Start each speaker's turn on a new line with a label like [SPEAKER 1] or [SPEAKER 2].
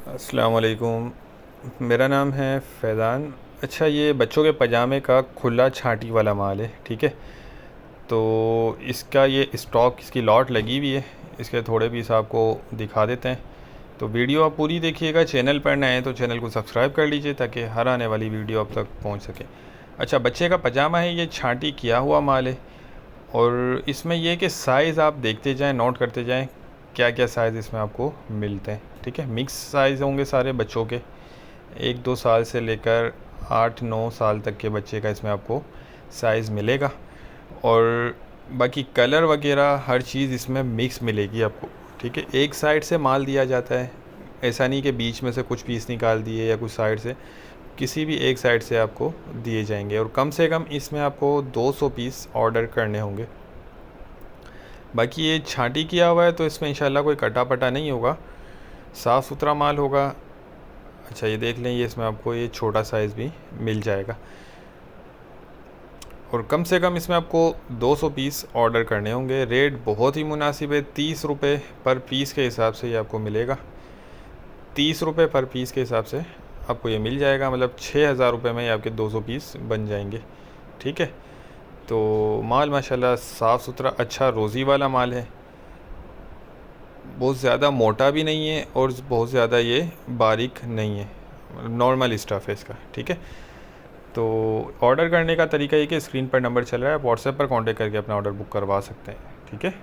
[SPEAKER 1] अस्सलाम वालेकुम। मेरा नाम है फैज़ान। अच्छा, ये बच्चों के पजामे का खुला छांटी वाला माल है, ठीक है। तो इसका ये स्टॉक, इसकी लॉट लगी हुई है। इसके थोड़े पीस आपको दिखा देते हैं। तो वीडियो आप पूरी देखिएगा। चैनल पर नए हैं तो चैनल को सब्सक्राइब कर लीजिए ताकि हर आने वाली वीडियो आप तक पहुंच सके। अच्छा, बच्चे का पजामा है, ये छांटी किया हुआ माल है। और इसमें यह कि साइज़ आप देखते जाएं, नोट करते जाएं क्या क्या साइज़ इसमें आपको मिलते हैं, ठीक है। मिक्स साइज़ होंगे सारे बच्चों के, 1-2 साल से लेकर 8-9 साल तक के बच्चे का इसमें आपको साइज़ मिलेगा। और बाकी कलर वगैरह हर चीज़ इसमें मिक्स मिलेगी आपको, ठीक है। एक साइड से माल दिया जाता है, ऐसा नहीं कि बीच में से कुछ पीस निकाल दिए या कुछ साइड से, किसी भी एक साइड से आपको दिए जाएंगे। और कम से कम इसमें आपको 200 पीस ऑर्डर करने होंगे। बाकी ये छांटी किया हुआ है तो इसमें इंशाल्लाह कोई कटा पटा नहीं होगा, साफ़ सुथरा माल होगा। अच्छा, ये देख लें, ये इसमें आपको ये छोटा साइज़ भी मिल जाएगा। और कम से कम इसमें आपको 200 पीस ऑर्डर करने होंगे। रेट बहुत ही मुनासिब है, 30 रुपये पर पीस के हिसाब से ये आपको मिलेगा। 30 रुपये पर पीस के हिसाब से आपको ये मिल जाएगा, मतलब 6,000 रुपये में ये आपके 200 पीस बन जाएंगे, ठीक है। तो माल माशाल्लाह साफ़ सुथरा अच्छा रोज़ी वाला माल है। बहुत ज़्यादा मोटा भी नहीं है और बहुत ज़्यादा ये बारीक नहीं है, नॉर्मल स्टफ़ है इसका, ठीक है। तो ऑर्डर करने का तरीका ये कि स्क्रीन पर नंबर चल रहा है, आप व्हाट्सएप पर कांटेक्ट करके अपना ऑर्डर बुक करवा सकते हैं, ठीक है।